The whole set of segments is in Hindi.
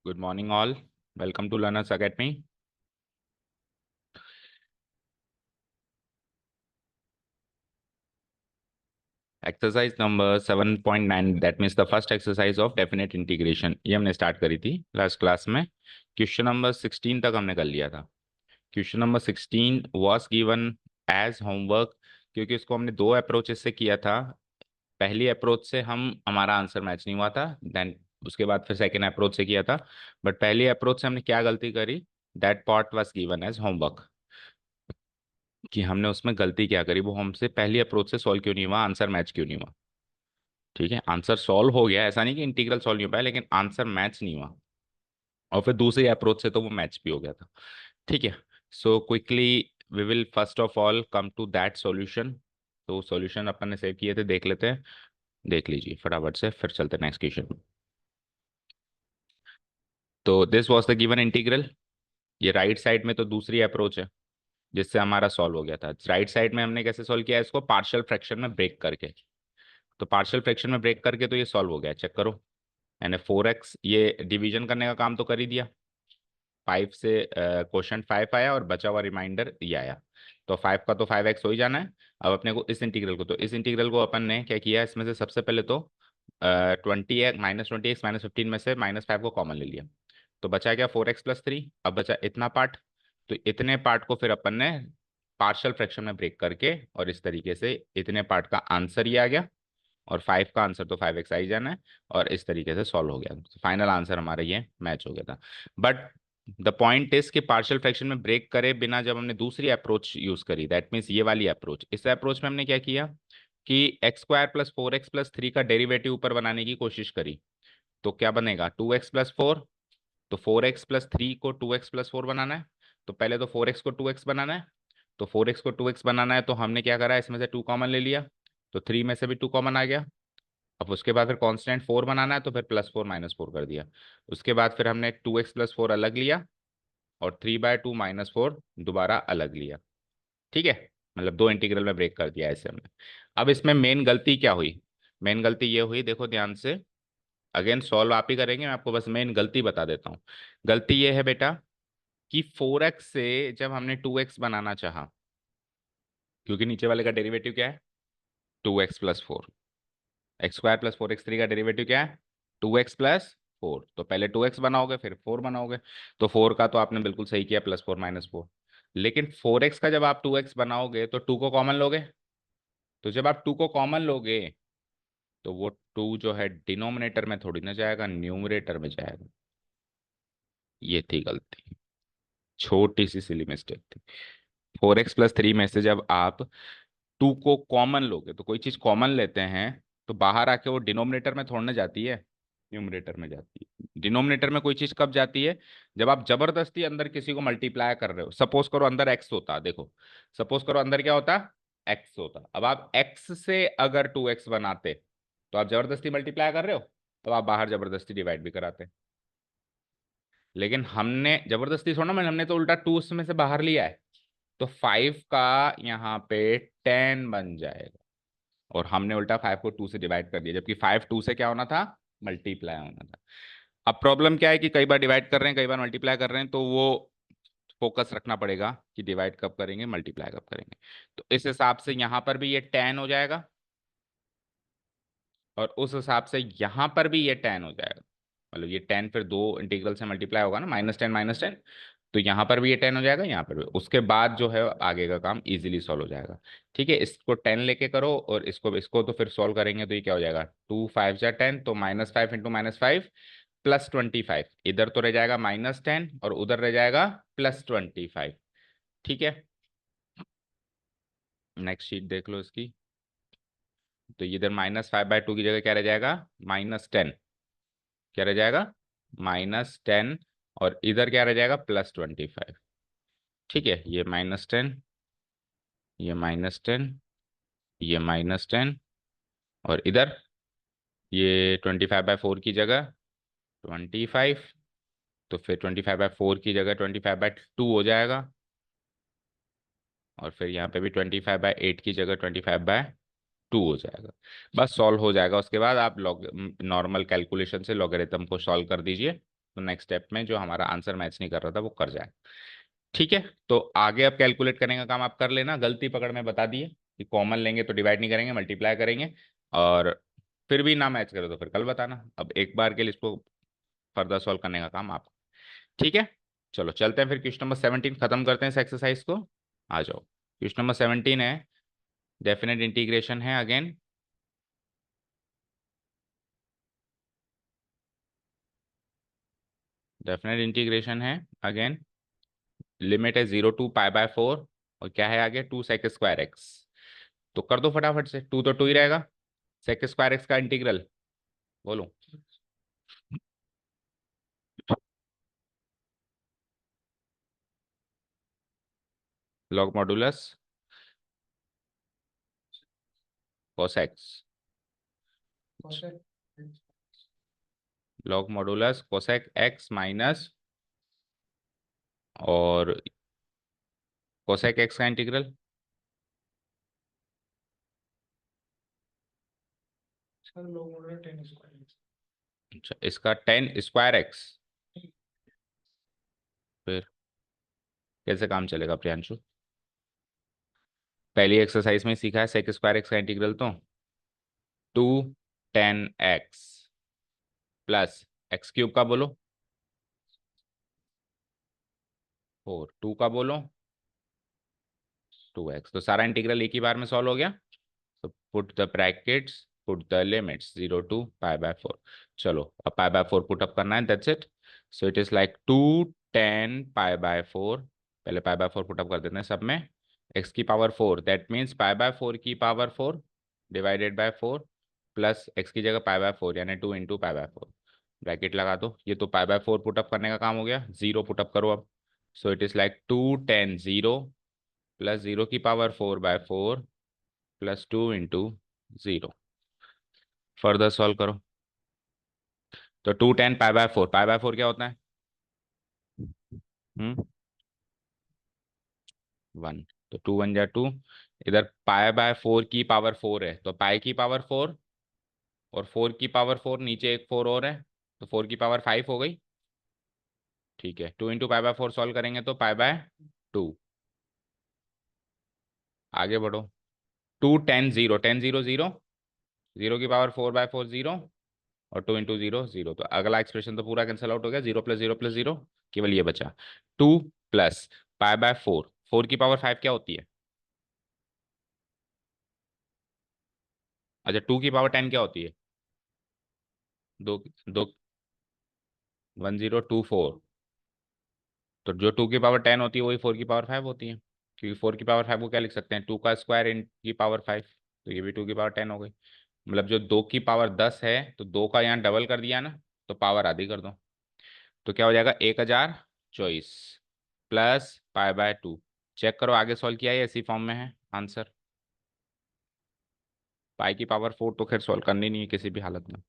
Good morning, all. Welcome to Learners Academy. Exercise number 7.9, that means the first exercise of definite integration. ये हमने स्टार्ट करी थी लास्ट क्लास में. क्वेश्चन नंबर 16 तक हमने कर लिया था. Question number 16 was given as homework, क्योंकि इसको हमने दो अप्रोचेस से किया था. पहली अप्रोच से हमारा आंसर मैच नहीं हुआ था. देन उसके बाद फिर सेकेंड अप्रोच से किया था. बट पहली अप्रोच से हमने क्या गलती करी, that part was given as homework. कि हमने उसमें गलती क्या करी, वो हमसे पहली अप्रोच से सॉल्व क्यों नहीं हुआ, आंसर मैच क्यों नहीं हुआ. ठीक है, आंसर सॉल्व हो गया, ऐसा नहीं कि इंटीग्रल सॉल्व नहीं हो पाया, लेकिन आंसर मैच नहीं हुआ. और फिर दूसरी अप्रोच से तो वो मैच भी हो गया था. ठीक है. So quickly we will first of all come to that solution. तो सॉल्यूशन अपन ने सेव किए थे, देख लेते हैं. देख लीजिए फटाफट से, फिर चलते हैं नेक्स्ट क्वेश्चन. तो this was the given integral. ये राइट साइड में तो दूसरी अप्रोच है जिससे हमारा सॉल्व हो गया था. राइट साइड में हमने कैसे सॉल्व किया इसको, पार्शियल फ्रैक्शन में ब्रेक करके. तो पार्शियल फ्रैक्शन में ब्रेक करके तो ये सॉल्व हो गया, चेक करो. मैंने 4x ये डिवीजन करने का काम तो कर ही दिया. 5 से क्वोशंट 5 आया और बचा हुआ रिमाइंडर ये आया. तो 5 का तो 5x हो ही जाना है. अब अपने को इस इंटीग्रल को अपन ने क्या किया, इसमें से सबसे पहले तो 20x -15 में से -5 को कॉमन ले लिया. तो बचा क्या, 4x+3. अब बचा इतना पार्ट. तो इतने पार्ट को फिर अपन ने पार्शियल फ्रैक्शन में ब्रेक करके, और इस तरीके से इतने पार्ट का आंसर ये आ गया. और 5 का आंसर तो 5x आ ही जाना है. और इस तरीके से सॉल्व हो गया, फाइनल आंसर हमारा ये मैच हो गया था. बट द पॉइंट इज कि पार्शियल फ्रैक्शन में ब्रेक करे बिना जब हमने दूसरी अप्रोच यूज करी, दैट मीन्स ये वाली अप्रोच, इस अप्रोच में हमने क्या किया कि x² + 4x+3 का डेरिवेटिव ऊपर बनाने की कोशिश करी. तो क्या बनेगा, 2x+4. तो 4x+3 को 2x+4 बनाना है. तो पहले तो 4x को 2x बनाना है. तो 4x को 2x बनाना है तो हमने क्या करा, इसमें से 2 कॉमन ले लिया. तो 3 में से भी 2 कॉमन आ गया. अब उसके बाद फिर कांस्टेंट 4 बनाना है, तो फिर +4 -4 कर दिया. उसके बाद फिर हमने 2x+4 अलग लिया, और 3/2 -4 दोबारा अलग लिया. ठीक है, मतलब दो इंटीग्रल में ब्रेक कर दिया ऐसे हमने. अब इसमें मेन गलती क्या हुई, मेन गलती ये हुई, देखो ध्यान से. अगेन सॉल्व आप ही करेंगे, मैं आपको बस मेन गलती बता देता हूँ. गलती ये है बेटा कि 4x से जब हमने 2x बनाना चाहा, क्योंकि नीचे वाले का डेरिवेटिव क्या है, 2x+4. x² + 4x3 का डेरिवेटिव क्या है, 2x+4. तो पहले 2x बनाओगे फिर 4 बनाओगे. तो 4 का तो आपने बिल्कुल सही किया, +4 -4. लेकिन 4x का जब आप 2x बनाओगे तो 2 को कॉमन लोगे. तो जब आप 2 को कॉमन लोगे तो वो 2 जो है डिनोमिनेटर में थोड़ी ना जाएगा, न्यूमरेटर में जाएगा. ये थी गलती, छोटी सी सिली मिस्टेक थी. 4x+3 में से जब आप 2 को कॉमन लोगे, तो कोई चीज कॉमन लेते हैं तो बाहर आके वो डिनोमिनेटर में थोड़ने जाती है, न्यूमरेटर में जाती है. डिनोमिनेटर में कोई चीज कब जाती है, जब आप जबरदस्ती अंदर किसी को मल्टीप्लाई कर रहे हो. सपोज करो अंदर x होता, देखो सपोज करो अंदर क्या होता, x होता. अब आप x से अगर 2x बनाते तो आप जबरदस्ती मल्टीप्लाई कर रहे हो, तो आप बाहर जबरदस्ती डिवाइड भी कराते. लेकिन हमने जबरदस्ती छोड़ना, मैंने हमने तो उल्टा 2 उसमें से बाहर लिया है. तो 5 का यहाँ पे 10 बन जाएगा. और हमने उल्टा 5 को 2 से डिवाइड कर दिया, जबकि 5 2 से क्या होना था, मल्टीप्लाई होना था. अब प्रॉब्लम क्या है कि कई बार डिवाइड कर रहे हैं, कई बार मल्टीप्लाई कर रहे हैं, तो वो फोकस रखना पड़ेगा कि डिवाइड कब करेंगे, मल्टीप्लाई कब करेंगे. तो इस हिसाब से यहाँ पर भी ये 10 हो जाएगा, और उस हिसाब से यहाँ पर भी ये 10 हो जाएगा. मतलब ये 10 फिर दो इंटीग्रल से मल्टीप्लाई होगा ना, -10 -10. तो यहाँ पर भी ये 10 हो जाएगा, यहाँ पर भी. उसके बाद जो है आगे का काम इजीली सॉल्व हो जाएगा. ठीक है, इसको 10 लेके करो, और इसको इसको तो फिर सॉल्व करेंगे तो ये क्या हो जाएगा, 2 5 जा 10, तो -5 × -5 +25. इधर तो रह जाएगा -10 और उधर रह जाएगा +25. ठीक है, नेक्स्ट शीट देख लो इसकी. तो इधर -5/2 की जगह क्या रह जाएगा, -10. क्या रह जाएगा, -10. और इधर क्या रह जाएगा, +25. ठीक है, ये -10, ये -10, ये -10. और इधर ये 25/4 की जगह 25. तो फिर 25/4 की जगह 25/2 हो जाएगा. और फिर यहाँ पे भी 25/8 की जगह 25/2 हो जाएगा. बस सॉल्व हो जाएगा. उसके बाद आप लॉग नॉर्मल कैलकुलेशन से लॉगरिथम को सॉल्व कर दीजिए. तो नेक्स्ट स्टेप में जो हमारा आंसर मैच नहीं कर रहा था वो कर जाए। ठीक है, तो आगे अब कैलकुलेट करने का काम आप कर लेना। गलती पकड़ में बता दिए कि कॉमन लेंगे तो डिवाइड नहीं करेंगे, मल्टीप्लाई करेंगे। और फिर भी ना मैच करे तो फिर कल बताना। अब एक बार के लिए इसको फर्दर सॉल्व करने का काम आप। ठीक है, चलो चलते हैं फिर क्वेश्चन नंबर 17 खत्म करते हैं इस एक्सरसाइज को। आ जाओ, क्वेश्चन नंबर 17 है, डेफिनेट इंटीग्रेशन है अगेन। डेफिनेट इंटीग्रेशन है अगेन। लिमिट है 0 to π/4 और क्या है आगे 2 sec² x। तो कर दो फटाफट से, टू तो टू ही रहेगा। sec² x का इंटीग्रल बोलो। Log modulus cos x। Log modulus cosec x minus और कोसेक x का इंटीग्रल। अच्छा, इसका tan² x। फिर कैसे काम चलेगा प्रियांशु? पहली एक्सरसाइज में ही सीखा है sec² x का इंटीग्रल तो 2 tan x प्लस x³ का बोलो 4, 2 का बोलो 2x। तो सारा इंटीग्रल एक ही बार में सॉल्व हो गया। तो put the brackets, put the limits 0 to π/4। चलो अब π/4 पुट अप करना है, that's it. So it is like 2 tan π/4। पहले π/4 पुट अप कर देते हैं सब में। x की पावर 4 दैट मीन्स π/4 की power 4 divided by 4 plus x की जगह π/4 यानी 2 × π/4। ब्रैकेट लगा दो। ये तो π/4 पुट अप करने का काम हो गया। जीरो पुट अप करो अब। So it is like 2 tan 0 plus 0 की पावर 4/4 प्लस 2 × 0। फर्दर सॉल्व करो। तो 2 tan π/4, π/4 क्या होता है? 1। तो 2 × 1 = 2। इधर π/4 की पावर 4 है तो पाई की पावर 4 और 4 की पावर 4, नीचे एक 4 और है तो 4 की पावर 5 हो गई। ठीक है, 2 × π/4 सॉल्व करेंगे तो π/2। आगे बढ़ो। 2 tan 0, tan 0 0, 0 की पावर 4/4 0 और 2 × 0 0। तो अगला एक्सप्रेशन तो पूरा कैंसिल आउट हो गया। 0 + 0 + 0, केवल ये बचा 2 प्लस π/4। 4 की पावर 5 क्या होती है? अच्छा, 2 की पावर 10 क्या होती है? दो दो 1024। तो जो 2 की पावर 10 होती है वही 4 की पावर 5 होती है, क्योंकि 4 की पावर 5 को क्या लिख सकते हैं? 2 का स्क्वायर इन की पावर 5। तो ये भी 2 की पावर 10 हो गई। मतलब जो 2 की पावर 10 है तो 2 का यहाँ डबल कर दिया ना, तो पावर आधी कर दो। तो क्या हो जाएगा? 1024 प्लस π/2। चेक करो आगे सॉल्व किया है या इसी फॉर्म में है आंसर। पाई की पावर 4 तो खैर सॉल्व करनी नहीं है किसी भी हालत में।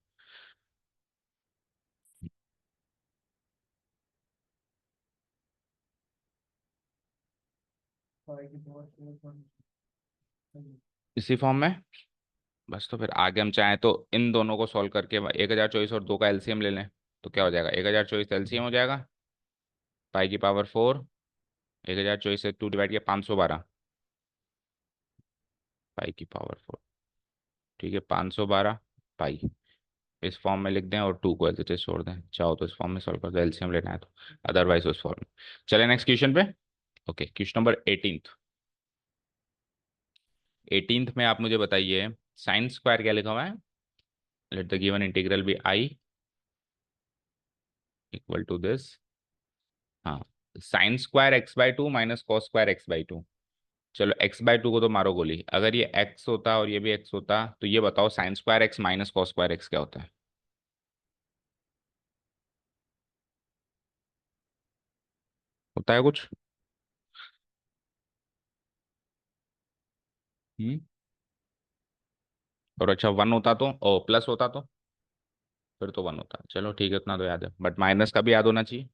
इसी फॉर्म में। बस तो फिर आगे हम चाहें तो इन दोनों को सॉल्व करके 1024 और 2 का एलसीएम ले लें। तो क्या हो जाएगा? 1024 एलसीएम हो जाएगा। पाई की पावर 4, 1024 से 2 डिवाइड किया 512। पाई की पावर 4, ठीक है 512 पाई। इस फॉर्म में लिख दें और 2 को एज इट इज छोड़ दें। चाहो तो इस फॉर्म में सॉल्व कर दो, एलसीएम लेना है तो। अदरवाइज उस फॉर्म में। चले नेक्स्ट क्वेश्चन पे। Okay, question number 18। 18th में आप मुझे बताइए साइन स्क्वायर क्या लिखा हुआ है। Let the given integral be I equal to this. हाँ, sin² x/2 माइनस cos²x/2। चलो x/2 को तो मारो गोली। अगर ये x होता और ये भी x होता तो ये बताओ sin² x minus cos² x क्या होता है? होता है कुछ? हम्म। और अच्छा 1 होता तो, ओ प्लस होता तो फिर तो 1 होता। चलो ठीक है, उतना तो याद है, बट माइनस का भी याद होना चाहिए।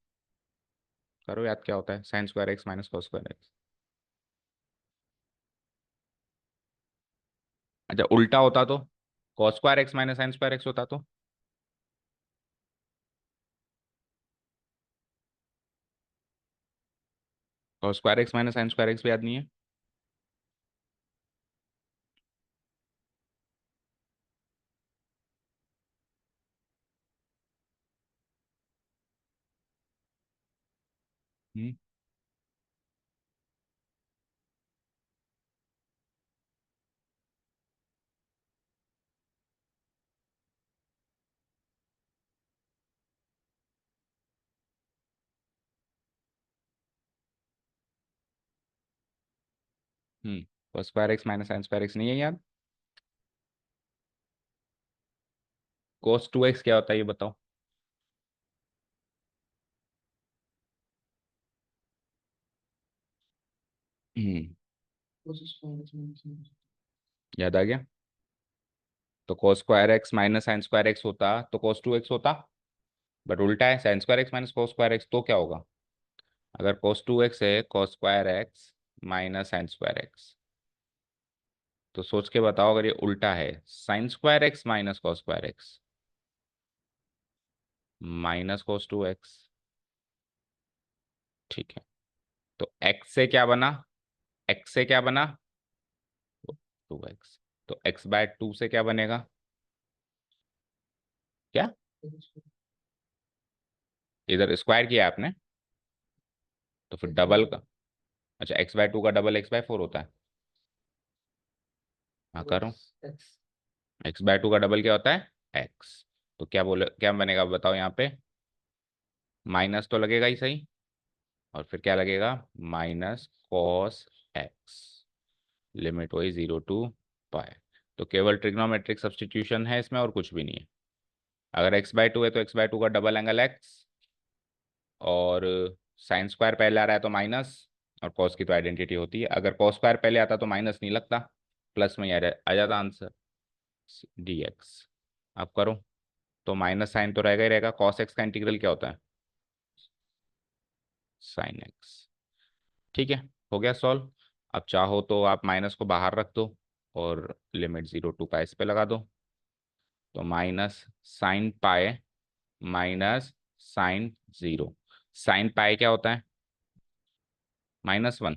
करो याद, क्या होता है sin² x माइनस cos²x? अच्छा उल्टा होता तो cos² x minus sin² x होता तो? और square x minus sine square x भी याद नहीं है? हम्म। तो square x minus sine square x नहीं है याद? कोस टू एक्स क्या होता है ये बताओ? हम्म। याद आ गया? तो cos square x minus sine square x होता तो कोस टू एक्स होता। बट उल्टा है, sine square x minus cos square x, तो क्या होगा? अगर कोस टू एक्स है, cos square x minus sine square x, तो सोच के बताओ अगर ये उल्टा है, sine square x minus cos square x minus cos two x. ठीक है। तो एक्स से क्या बना? एक्स से क्या बना? Two x. तो एक्स बाय टू से क्या बनेगा? क्या? इधर स्क्वायर किया आपने, तो फिर डबल का। अच्छा, एक्स बाय टू का डबल एक्स बाय फोर होता है। हाँ करो। एक्स बाय टू का डबल क्या होता है? एक्स। तो क्या बोले, क्या बनेगा बताओ यहाँ पे? माइनस तो लगेगा ही सही, और फिर क्या लगेगा? Minus cos x. लिमिट वही 0 to पाई। तो केवल ट्रिग्नोमेट्रिक सब्सटीट्यूशन है इसमें, और कुछ भी नहीं है। अगर एक्स बाय टू है तो एक्स बाय टू का डबल एंगल एक्स, और साइन स्क्वायर पहले आ रहा है तो माइनस, और कॉस की तो आइडेंटिटी होती है। अगर कॉस स्क्वायर पहले आता तो माइनस नहीं लगता, प्लस में ही आ जाता आंसर, डी एक्स। आप करो। तो माइनस साइन तो रहेगा ही रहेगा। कॉस एक्स का इंटीग्रल क्या होता है? Sine x. ठीक है, हो गया सॉल्व। अब चाहो तो आप माइनस को बाहर रख दो, और लिमिट 0 to पाई इस पे लगा दो। तो minus sine pi minus sine zero. Sine pi क्या होता है? -1।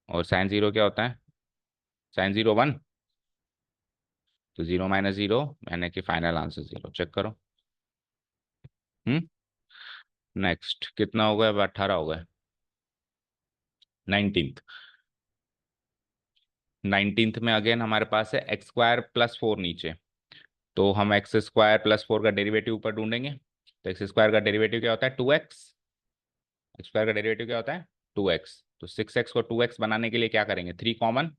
और साइन जीरो क्या होता है? Sine zero 1। तो 0 - 0 यानी कि फाइनल आंसर 0। चेक करो। हम्म। नेक्स्ट कितना हो गया? अब 18 हो गए। 19th। 19th में अगेन हमारे पास है एक्स स्क्वायर प्लस फोर नीचे। तो हम एक्स स्क्वायर प्लस फोर का डेरिवेटिव ऊपर ढूंढेंगे। तो एक्स स्क्वायर का डेरिवेटिव क्या होता है? 2x। एक्स स्क्वायर का डेरिवेटिव क्या होता है? 2x। तो 6x को 2x बनाने के लिए क्या करेंगे? 3 कॉमन।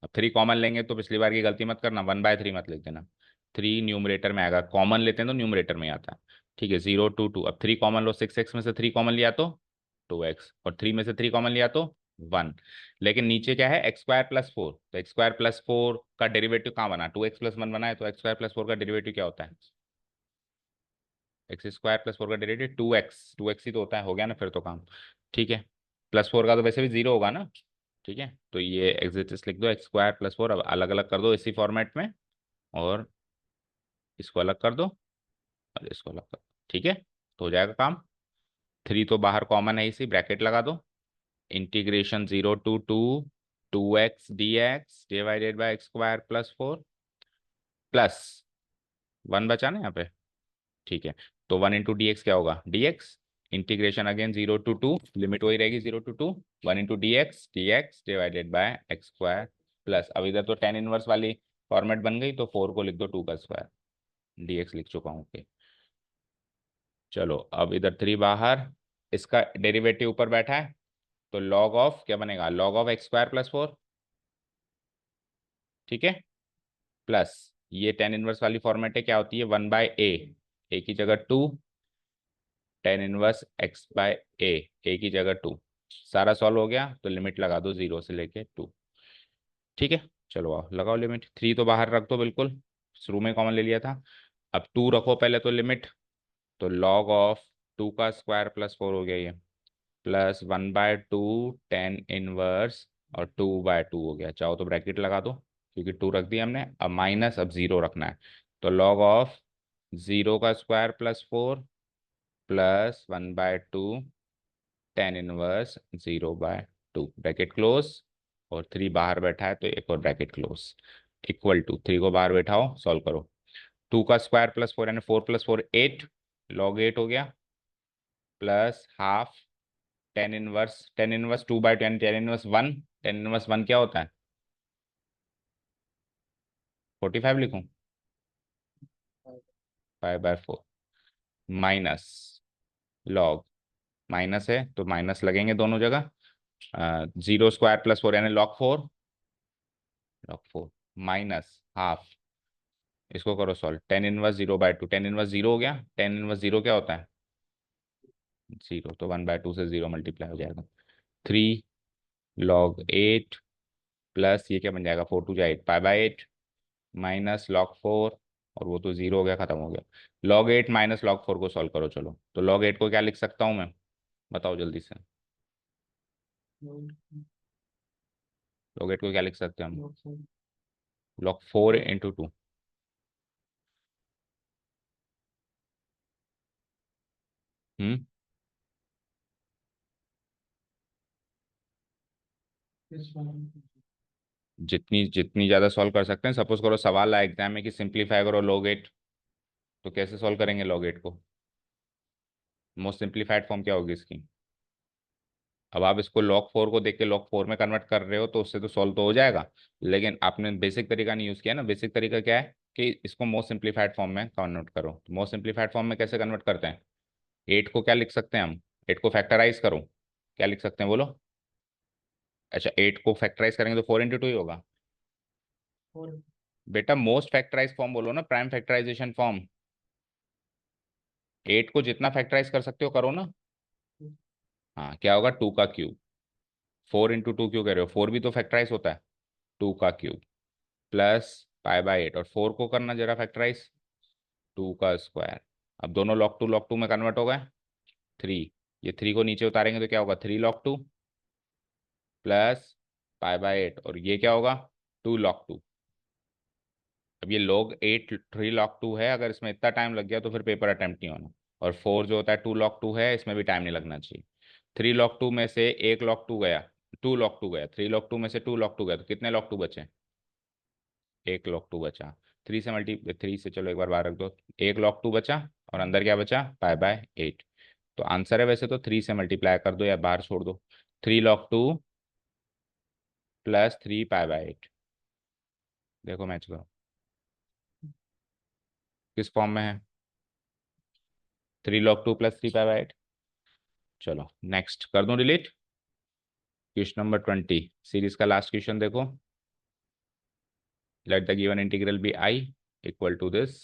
अब 3 कॉमन लेंगे तो पिछली बार की गलती मत करना, 1/3 मत लिख देना। 3 न्यूमरेटर में आएगा, कॉमन लेते हैं तो न्यूमरेटर में आता है। ठीक है, 0 to 2। अब 3 कॉमन लो, 6x में से 3 कॉमन लिया तो 2x, और 3 में से 3 कॉमन लिया तो 1। लेकिन नीचे क्या है? X square plus four. तो एक्स स्क्वायर प्लस फोर का डेरिवेटिव कहाँ बना? 2x + 1 बना है। तो एक्स स्क्वायर प्लस फोर का डेरिवेटिव क्या होता है? एक्स स्क्वायर प्लस फोर का डेरिवेटिव 2x। 2x ही तो होता है। हो गया ना फिर तो काम। ठीक है। प्लस फोर का तो वैसे भी 0 होगा ना। ठीक है, तो ये एग्जिटिस लिख दो, एक्स स्क्वायर प्लस फोर। अब अलग अलग कर दो इसी फॉर्मेट में, और इसको अलग कर दो, और इसको अलग कर दो। ठीक है, तो हो जाएगा काम। 3 तो बाहर कॉमन है, इसी ब्रैकेट लगा दो। Integration 0 to 2 2x dx divided by x square plus four, plus 1 बचा ना यहाँ पे। ठीक है, तो 1 × dx क्या होगा? dx। Integration again 0 to 2, limit वही रहेगी 0 to 2। 1 × dx dx divided by x square plus, अब इधर तो टेन इनवर्स वाली फॉर्मेट बन गई, तो 4 को लिख दो 2 का स्क्वायर। dx लिख चुका हूँ कि। चलो अब इधर 3 बाहर, इसका डेरिवेटिव ऊपर बैठा है, तो लॉग ऑफ क्या बनेगा? Log of x square plus four. ठीक है, प्लस ये टेन इनवर्स वाली फॉर्मेट है, क्या होती है? 1/a। ए की जगह 2, टेन इनवर्स एक्स बाय ए। ए की जगह 2। सारा सॉल्व हो गया, तो लिमिट लगा दो 0 से लेके 2। ठीक है, चलो आओ लगाओ लिमिट। 3 तो बाहर रख दो बिल्कुल, शुरू में कॉमन ले लिया था। अब 2 रखो पहले तो लिमिट। तो लॉग ऑफ 2 का स्क्वायर प्लस फोर हो गया ये, प्लस 1/2 टेन इनवर्स, और 2/2 हो गया। चाहो तो ब्रैकेट लगा दो, क्योंकि 2 रख दिया हमने। अब माइनस, अब 0 रखना है। तो लॉग ऑफ 0 का square plus four, plus 1/2 tan inverse 0/2 bracket close, और 3 बाहर बैठा है तो एक और ब्रैकेट क्लोज, इक्वल टू 3 को बाहर बैठाओ, सॉल्व करो। 2 का स्क्वायर प्लस 4 यानी 4 + 4 8, लॉग 8 हो गया, प्लस हाफ टेन इनवर्स 2/2 यानी टेन इनवर्स 1, टेन इनवर्स 1 क्या होता है? 45 लिखूं? 5/4 माइनस लॉग, माइनस है तो माइनस लगेंगे दोनों जगह, 0² + 4 यानी log 4, log 4 माइनस हाफ, इसको करो solve, tan inverse 0/2, tan inverse 0 हो गया, टेन इनवर्स 0 क्या होता है? 0, तो 1/2 से 0 मल्टीप्लाई हो जाएगा, 3 log 8 प्लस ये क्या बन जाएगा, 4×2 = 8, π/8 माइनस log 4, और वो तो 0 हो गया, खत्म हो गया। log 8 माइनस log 4 को सॉल्व करो, चलो तो log 8 को क्या लिख सकता हूँ मैं, बताओ जल्दी से। log 8 को क्या लिख सकते हैं हम? log 4 × 2। हम्म जितनी जितनी ज्यादा सॉल्व कर सकते हैं, सपोज करो सवाल आया एग्जाम में कि सिंप्लीफाई करो log 8, तो कैसे सॉल्व करेंगे log 8 को? मोस्ट सिंप्लीफाइड फॉर्म क्या होगी इसकी? अब आप इसको log 4 को देख के log 4 में कन्वर्ट कर रहे हो तो उससे तो सॉल्व तो हो जाएगा, लेकिन आपने बेसिक तरीका नहीं यूज किया ना। बेसिक तरीका क्या है कि इसको मोस्ट सिंप्लीफाइड फॉर्म में कन्वर्ट करो। तो मोस्ट सिंप्लीफाइड फॉर्म में कैसे कन्वर्ट करते हैं? 8 को क्या लिख सकते हैं हम? 8 को फैक्टराइज करो, क्या लिख सकते हैं बोलो? अच्छा, 8 को फैक्टराइज करेंगे तो 4 × 2 ही होगा। बेटा मोस्ट फैक्टराइज फॉर्म बोलो ना, प्राइम फैक्टराइजेशन फॉर्म। 8 को जितना फैक्टराइज कर सकते हो करो ना। हाँ, क्या होगा? 2 का क्यूब। 4 × 2 क्यों कह रहे हो? 4 भी तो फैक्टराइज होता है। 2 का क्यूब प्लस π/8, और 4 को करना जरा फैक्टराइज, 2 का स्क्वायर। अब दोनों log 2 में कन्वर्ट हो गए। 3, ये 3 को नीचे उतारेंगे तो क्या होगा? 3 log 2 प्लस π/8, और ये क्या होगा? 2 log 2। अब ये log 8 3 log 2 है, अगर इसमें इतना टाइम लग गया तो फिर पेपर अटेम्प्ट नहीं होना। और 4 जो होता है 2 log 2 है, इसमें भी टाइम नहीं लगना चाहिए। 3 log 2 में से 1 log 2 गया, 2 log 2 गया, 3 log 2 में से 2 log 2 गया, तो कितने log 2 बचे? 1 log 2 बचा। 3 से चलो एक बार बाहर रख दो, 1 log 2 बचा, और अंदर क्या बचा? π/8। तो आंसर है वैसे तो 3 से मल्टीप्लाई कर दो या बाहर छोड़ दो, 3 log 2 प्लस 3 π/8। देखो मैच करो किस फॉर्म में है, 3 log 2 प्लस 3 π/8। चलो नेक्स्ट कर दूं डिलीट। क्वेश्चन नंबर 20 सीरीज का लास्ट क्वेश्चन देखो। Let the given integral be I equal to this.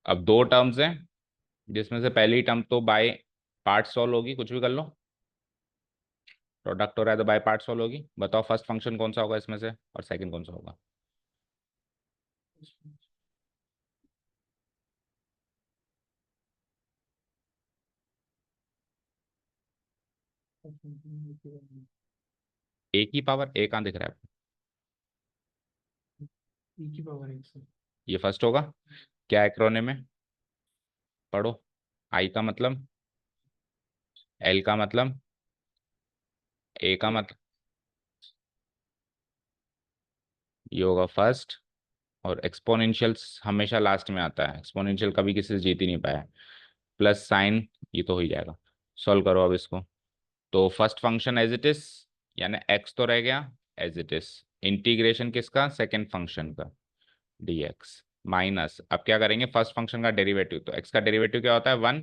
अब दो टर्म्स हैं, जिसमें से पहली टर्म तो बाय पार्ट सॉल्व होगी, कुछ भी कर लो, प्रोडक्ट हो रहा है तो बाय पार्ट सॉल्व होगी। बताओ फर्स्ट फंक्शन कौन सा होगा इसमें से, और सेकंड कौन सा होगा? एक ही पावर, एक कहाँ दिख रहा है आपको? ये फर्स्ट होगा। क्या एक्रोनिम है? पढ़ो। आई का मतलब, एल का मतलब, ए का मतलब, ये होगा फर्स्ट। और एक्सपोनेंशियल हमेशा लास्ट में आता है, एक्सपोनेंशियल कभी किसी से जीत ही नहीं पाया। प्लस साइन, ये तो हो ही जाएगा। सॉल्व करो अब इसको। तो first function as it is, यानी एक्स तो रह गया एज इट इज, इंटीग्रेशन किसका? सेकेंड फंक्शन का, dx माइनस, अब क्या करेंगे? फर्स्ट फंक्शन का डेरिवेटिव, तो x का डेरिवेटिव क्या होता है? 1।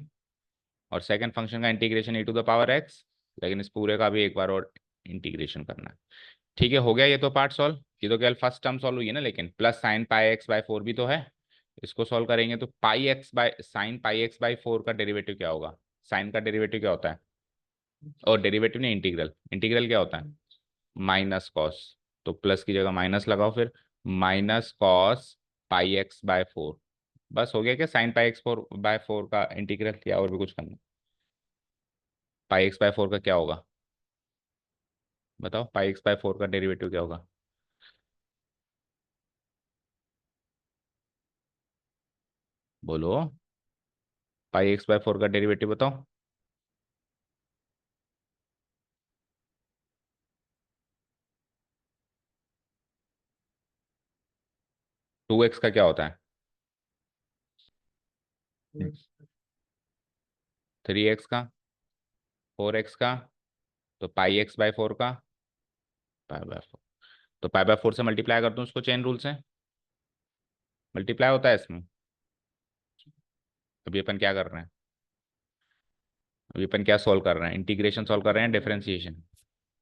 और सेकंड फंक्शन का इंटीग्रेशन e⁻x, लेकिन इस पूरे का भी एक बार और इंटीग्रेशन करना है। ठीक है, हो गया ये तो पार्ट सॉल्व। ये तो केवल फर्स्ट टर्म सॉल्व हुई है ना, लेकिन प्लस साइन πx/4 भी तो है। इसको सॉल्व करेंगे तो साइन πx/4 का डेरिवेटिव क्या होगा? साइन का डेरिवेटिव क्या होता है? और डेरिवेटिव नहीं, इंटीग्रल, इंटीग्रल क्या होता है? Minus cos. तो प्लस की जगह माइनस लगाओ फिर, -cos πx/4। बस हो गया क्या? sin πx/4 का इंटीग्रल, या और भी कुछ करना? πx/4 का क्या होगा? बताओ, πx/4 का डेरिवेटिव क्या होगा? बोलो, πx/4 का डेरिवेटिव बताओ। 2x का क्या होता है? 3x का, 4x का, तो पाई एक्स बाय 4 का, पाई बाय 4। तो पाई बाय 4 से मल्टीप्लाई कर दूं उसको चेन रूल से, मल्टीप्लाई होता है इसमें। अभी अपन क्या कर रहे हैं? अभी अपन क्या सॉल्व कर रहे हैं? इंटीग्रेशन सॉल्व कर रहे हैं, डिफरेंशिएशन।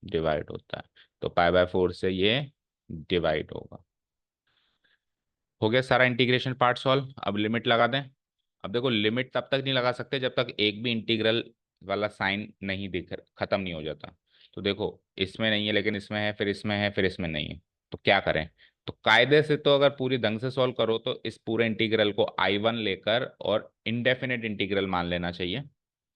डिवाइड होता है, तो पाई बाय 4 से ये डिवाइड होगा। हो गया सारा इंटीग्रेशन पार्ट सॉल्व। अब लिमिट लगा दें। अब देखो, लिमिट तब तक नहीं लगा सकते जब तक एक भी इंटीग्रल वाला साइन नहीं दिख, खत्म नहीं हो जाता। तो देखो, इसमें नहीं है लेकिन इसमें है, फिर इसमें है, फिर इसमें नहीं है। तो क्या करें? तो कायदे से तो अगर पूरी ढंग से सॉल्व करो तो इस पूरे इंटीग्रल को I1 लेकर और इनडेफिनेट इंटीग्रल मान लेना चाहिए।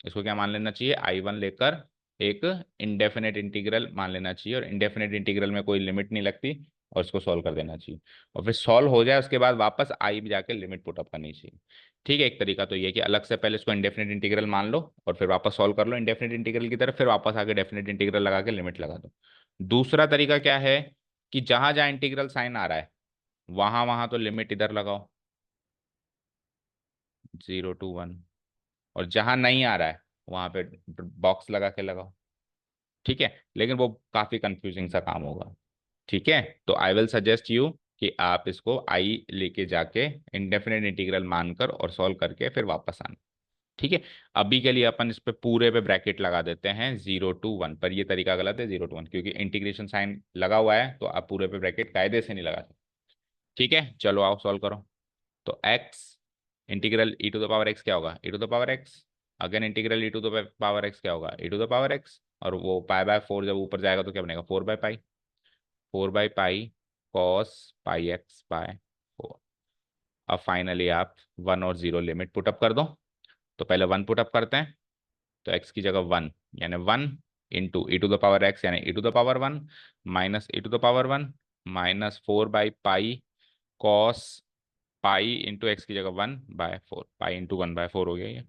इसको क्या मान लेना चाहिए? I1 लेकर एक इंडेफिनेट इंटीग्रल मान लेना चाहिए, और इंडेफिनेट इंटीग्रल में कोई लिमिट नहीं लगती, और इसको सॉल्व कर देना चाहिए। और फिर सॉल्व हो जाए उसके बाद वापस आई जाके लिमिट पुटअप करनी चाहिए। ठीक है, एक तरीका तो ये है कि अलग से पहले इसको इंडेफिनेट इंटीग्रल मान लो और फिर वापस सॉल्व कर लो इंडेफिनेट इंटीग्रल की तरफ, फिर वापस आके डेफिनेट इंटीग्रल लगा के लिमिट लगा दो। दूसरा तरीका क्या है कि जहां जहां इंटीग्रल साइन आ रहा है वहां वहां तो लिमिट इधर लगाओ, 0 to 1। और जहां नहीं आ रहा है वहां पे बॉक्स लगा के लगाओ। ठीक है, लेकिन वो काफी कंफ्यूजिंग सा काम होगा। ठीक है, तो आई विल सजेस्ट यू कि आप इसको आई लेके जाके इंडेफिनेट इंटीग्रल मानकर और सॉल्व करके फिर वापस आना। ठीक है, अभी के लिए अपन इस पे पूरे पे ब्रैकेट लगा देते हैं 0 to 1 पर। ये तरीका गलत है 0 to 1, क्योंकि इंटीग्रेशन साइन लगा हुआ है तो आप पूरे पे ब्रैकेट कायदे से नहीं लगा सकते। ठीक है, चलो आओ सॉल्व करो। तो x integral e to the power x क्या होगा? e to the power x। Again integral e to the power x क्या होगा? e to the power x। और वो पाई बाय 4 जब ऊपर जाएगा तो क्या बनेगा? 4/पाई। 4/पाई कॉस पाई एक्स बाय 4। अब फाइनली आप 1 और 0 लिमिट पुटअप कर दो। तो पहले 1 पुटअप करते हैं, तो x की जगह 1, यानी 1 into e to the power x यानी e to the power 1 minus e to the power 1 minus 4/पाई कॉस पाई इंटू एक्स की जगह 1/4, पाई इंटू 1/4 हो गया ये।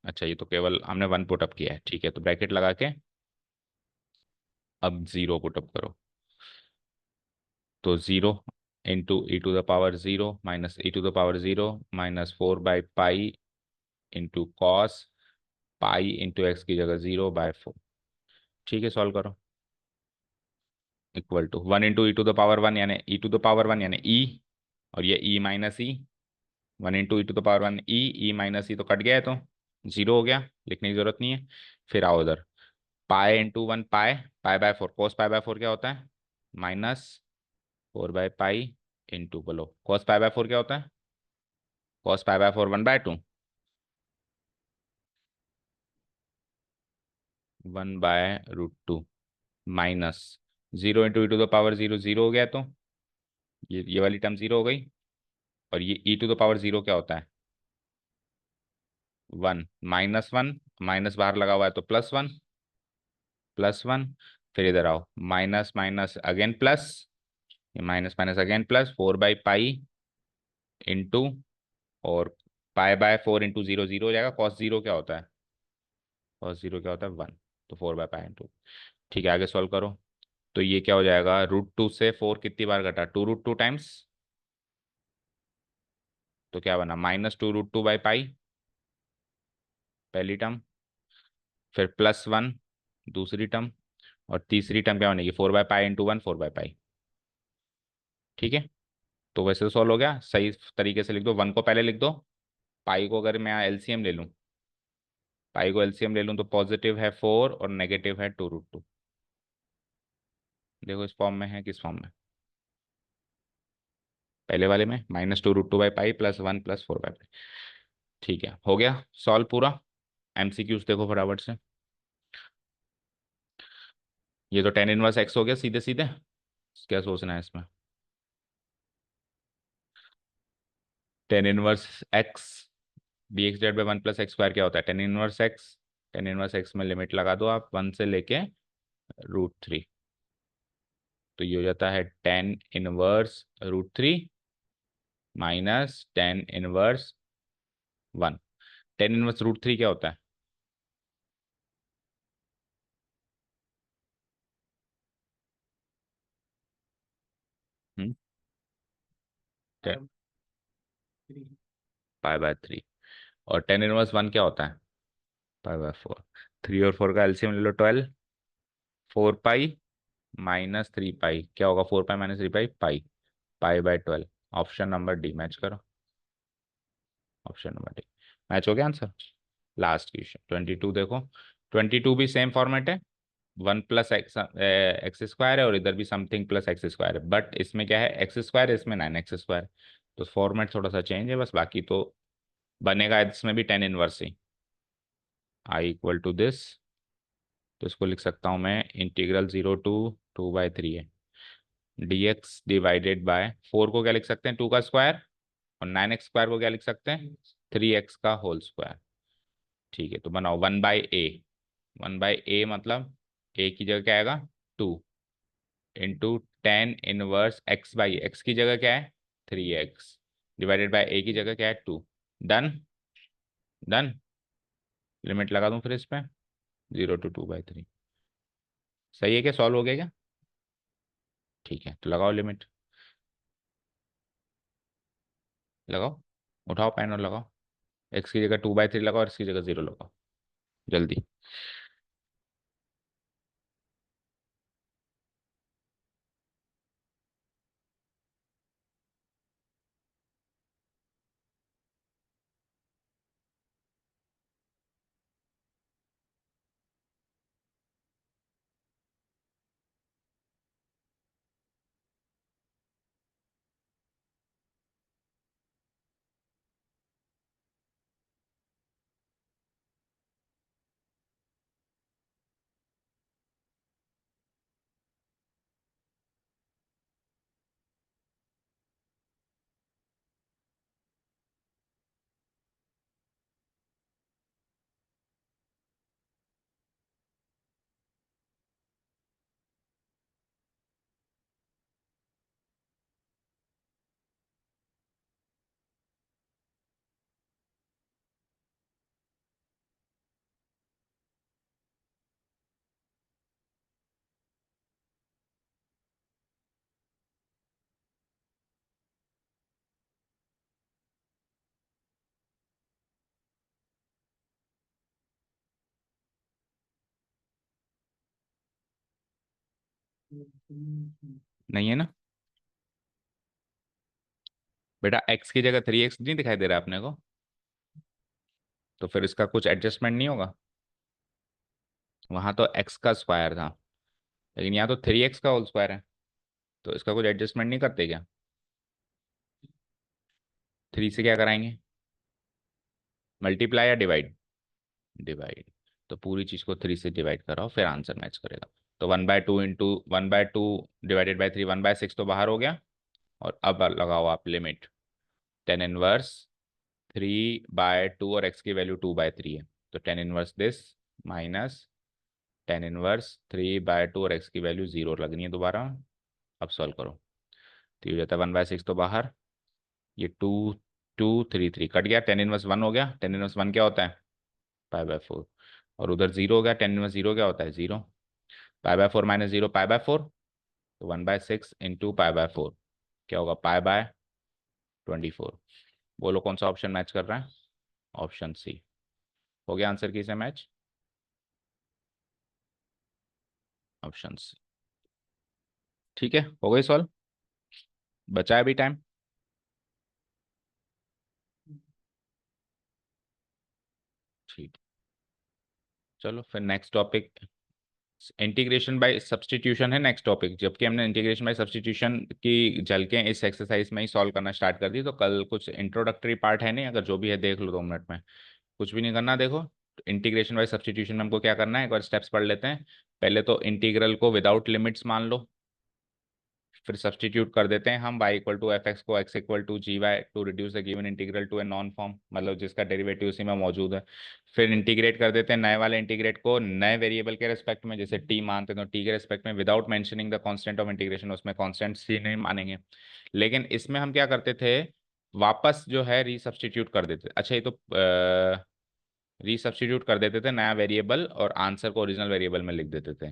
अच्छा, ये तो केवल हमने 1 पुटअप किया है। ठीक है, तो ब्रैकेट लगा के अब 0 पुटअप करो। तो 0 into e to the power 0 minus e to the power 0 minus 4/पाई into cos pi into x की जगह 0/4। ठीक है, सॉल्व करो। Equal to 1 into e to the power 1 यानी e टू द पावर 1 यानी ई, और ये e minus e. 1 into e to the power 1 e minus e तो कट गया है, तो 0 हो गया, लिखने की जरूरत नहीं है। फिर आओ उधर, पाई इंटू 1 पाई, पाई/4 कॉस पाई/4 क्या होता है? माइनस 4/पाई इंटू, बोलो कॉस पाई/4 क्या होता है? कॉस पाई/4 1/2, 1/√2 minus 0 into e to the power 0 0 हो गया, तो ये वाली टर्म 0 हो गई। और ये e टू द पावर 0 क्या होता है? 1 -1, माइनस बाहर लगा हुआ है तो +1, +1। फिर इधर आओ, minus minus again plus, minus minus again plus 4/पाई इंटू, और पाई/4 इंटू 0 0 हो जाएगा। कॉस 0 क्या होता है? कॉस 0 क्या होता है? 1। तो 4/पाई इंटू। ठीक है, आगे सॉल्व करो। तो ये क्या हो जाएगा? √2 से 4 कितनी बार घटा? 2√2 टाइम्स। तो क्या बना? -2√2/पाई पहली टर्म, फिर +1 दूसरी टर्म, और तीसरी टर्म क्या बनेगी? 4/पाई इंटू 1, 4/पाई। ठीक है, तो वैसे तो सॉल्व हो गया। सही तरीके से लिख दो, 1 को पहले लिख दो। पाई को अगर मैं एलसीएम ले लूँ, पाई को एलसीएम ले लूँ तो पॉजिटिव है 4 और नेगेटिव है 2√2। देखो इस फॉर्म में है, किस फॉर्म में? पहले वाले में, -2√2/पाई +1 +4/पाई। ठीक है, हो गया सॉल्व पूरा। एमसीक्यूज देखो फटाफट से। ये तो tan−1x हो गया सीधे सीधे। क्या सोचना है इसमें? tan−1x dx/1 + x² क्या होता है? tan−1x, tan−1x में लिमिट लगा दो आप 1 से लेके √3। तो ये हो जाता है tan−1√3 माइनस tan−1। tan−1√3 क्या होता है? Pi by 3। और टेन इनवर्स वन क्या होता है? Pi by 4। 3 और 4 का एलसीएम ले लो 12। 4 पाई माइनस 3 पाई क्या होगा? 4 pi minus 3 pi pi. Pi by 12। Option number D match करो। ऑप्शन नंबर डी मैच हो गया आंसर। लास्ट क्वेश्चन 22 देखो। 22 भी सेम फॉर्मेट है। 1 + एक्स स्क्वायर है और इधर भी समथिंग प्लस एक्स स्क्वायर है, बट इसमें क्या है? एक्स स्क्वायर, इसमें 9x स्क्वायर। तो फॉर्मेट थोड़ा सा चेंज है बस, बाकी तो बनेगा इसमें भी टेन इनवर्स ही। I equal to this. तो इसको लिख सकता हूँ मैं, इंटीग्रल 0 to 2/3 है। dx डिवाइडेड बाय 4 को क्या लिख सकते हैं? 2 का स्क्वायर। और 9x स्क्वायर को क्या लिख सकते हैं? 3x का होल स्क्वायर। ठीक है, तो बनाओ 1/a। 1/a मतलब a की जगह क्या आएगा? 2 × 10 इनवर्स x/, x की जगह क्या है? 3x, डिवाइडेड बाय a की जगह क्या है? 2। डन। डन। लिमिट लगा दूं फिर इस पे? 0 to 2/3। सही है क्या? सॉल्व हो गया क्या? ठीक है, तो लगाओ लिमिट। लगाओ। उठाओ पेन और लगाओ। एक्स की जगह 2/3 लगाओ और इसकी जगह 0 लगाओ। जल्दी। नहीं है ना? बेटा एक्स की जगह 3x नहीं दिखाई दे रहा अपने को? तो फिर इसका कुछ एडजस्टमेंट नहीं होगा? वहां तो x का स्क्वायर था, लेकिन यहाँ तो 3x का होल स्क्वायर है। तो इसका कुछ एडजस्टमेंट नहीं करते क्या? 3 से क्या कराएंगे? मल्टीप्लाई या डिवाइड? डिवाइड। तो पूरी चीज को 3 से डिवाइड कराओ, फिर आंसर मैच करेगा। तो 1/2 इंटू 1/2 डिवाइडेड बाई 3, 1/6 तो बाहर हो गया। और अब लगाओ आप लिमिट। टेन इनवर्स 3/2 और x की वैल्यू 2/3 है। तो tan inverse this minus tan inverse 3/2 और x की वैल्यू 0 लगनी है दोबारा। अब सॉल्व करो। तो ये हो जाता है 1/6 तो बाहर। ये 2 2 3 3 कट गया। टेन इनवर्स 1 हो गया। टेन इनवर्स 1 क्या होता है? पाई/4। और उधर 0 हो गया। टेन इनवर्स 0 क्या होता है? 0। पाई/4 माइनस 0 पाई/4। तो 1/6 इंटू पाई/4 क्या होगा? पाई/24। बोलो कौन सा ऑप्शन मैच कर रहा है? Option C. हो गया आंसर की से मैच। Option C. ठीक है, हो गई सॉल्व। बचा है अभी टाइम। ठीक। चलो फिर next topic integration by substitution है। नेक्स्ट टॉपिक, जबकि हमने इंटीग्रेशन बाय सब्स्टिट्यूशन की झलकें इस एक्सरसाइज में ही सॉल्व करना स्टार्ट कर दी, तो कल कुछ इंट्रोडक्टरी पार्ट है नहीं, अगर जो भी है देख लो 2 मिनट में। कुछ भी नहीं करना, देखो। इंटीग्रेशन बाय सब्स्टिट्यूशन में हमको क्या करना है, एक बार स्टेप्स पढ़ लेते हैं। पहले तो इंटीग्रल को विदाउट लिमिट्स मान लो। फिर सब्स्टिट्यूट कर देते हैं हम y=f(x) को x=gy to reduce the given integral to a known form, मतलब जिसका डेरिवेटिव उसी में मौजूद है। फिर इंटीग्रेट कर देते हैं नए वाले इंटीग्रेट को नए वेरिएबल के रेस्पेक्ट में, जैसे t मानते हैं तो t के रेस्पेक्ट में without mentioning the constant of integration, उसमें कांस्टेंट c नहीं मानेंगे। लेकिन इसमें हम क्या करते थे? वापस जो है रीसब्स्टिट्यूट कर देते। अच्छा, ये तो रीसब्स्टिट्यूट कर देते थे नया वेरिएबल और आंसर को ओरिजिनल वेरिएबल में लिख देते थे।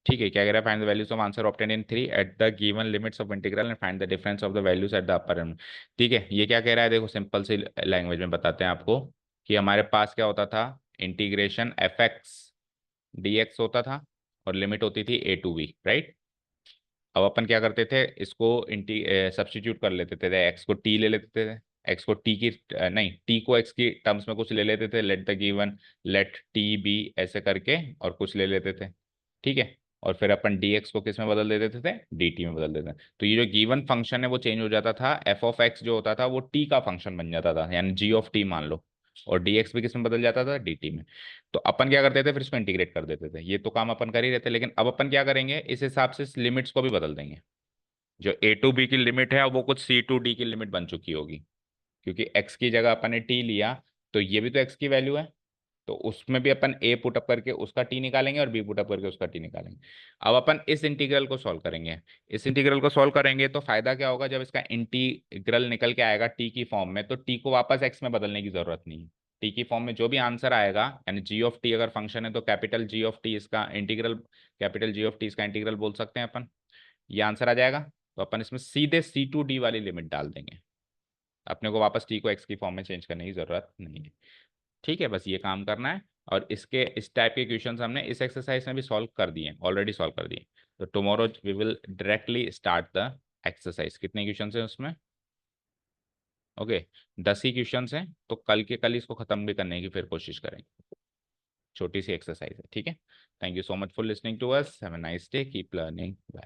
ठीक है, क्या कह रहा है, find the values of answer obtained in 3 at the given limits of integral and find the difference of the values at the upper limit. ठीक है, ये क्या कह रहा है, देखो सिंपल सी लैंग्वेज में बताते हैं आपको कि हमारे पास क्या होता था, integration F x D x होता था और लिमिट होती थी ए टू बी, राइट। अब अपन क्या करते थे, इसको इंटी सब्स्टिट्यूट कर लेते थे, एक्स को टी ले लेते थे, एक्स को टी की नहीं, टी को एक्स की टर्म्स में कुछ ले लेते थे, let the given let t be ऐसे करके और कुछ ले लेते थे। ठीक है, और फिर अपन डी एक्स को किस में बदल देते थे, डी टी में बदल देते थे। तो ये जो गिवन फंक्शन है वो चेंज हो जाता था, एफ ऑफ एक्स जो होता था वो टी का फंक्शन बन जाता था, यानी जी ऑफ टी मान लो, और डी एक्स भी किस में बदल जाता था, डी टी में। तो अपन क्या करते थे, फिर इसको इंटीग्रेट कर देते थे, ये तो काम अपन कर ही रहते, लेकिन अब अपन क्या करेंगे, इस हिसाब से लिमिट्स को भी बदल देंगे। जो ए टू बी की लिमिट है वो कुछ सी टू डी की लिमिट बन चुकी होगी, क्योंकि एक्स की जगह अपन ने टी लिया, तो ये भी तो एक्स की वैल्यू है, तो उसमें भी अपन ए पुट अप करके उसका टी निकालेंगे और बी पुट अप करके उसका टी निकालेंगे। अब अपन इस इंटीग्रल को सॉल्व करेंगे, इस इंटीग्रल को सॉल्व करेंगे तो फायदा क्या होगा, जब इसका इंटीग्रल निकल के आएगा टी की फॉर्म में, तो टी को वापस एक्स में बदलने की जरूरत नहीं है। टी की फॉर्म में जो भी आंसर आएगा, यानी जी ऑफ टी अगर फंक्शन है तो कैपिटल जी ऑफ टी इसका integral, capital G of T इसका इंटीग्रल बोल सकते हैं अपन, ये आंसर आ जाएगा। तो अपन इसमें सीधे सी टू डी वाली लिमिट डाल देंगे, अपने को वापस टी को एक्स की फॉर्म में चेंज करने की जरूरत नहीं है। ठीक है, बस ये काम करना है। और इसके इस टाइप के क्वेश्चंस हमने इस एक्सरसाइज में भी सॉल्व कर दिए हैं, ऑलरेडी सॉल्व कर दिए। तो tomorrow we will directly start the exercise. कितने क्वेश्चन हैं उसमें, ओके, 10 ही क्वेश्चन हैं, तो कल इसको खत्म भी करने की फिर कोशिश करेंगे। छोटी सी एक्सरसाइज है, ठीक है। Thank you so much for listening to us, have a nice day, keep learning, bye.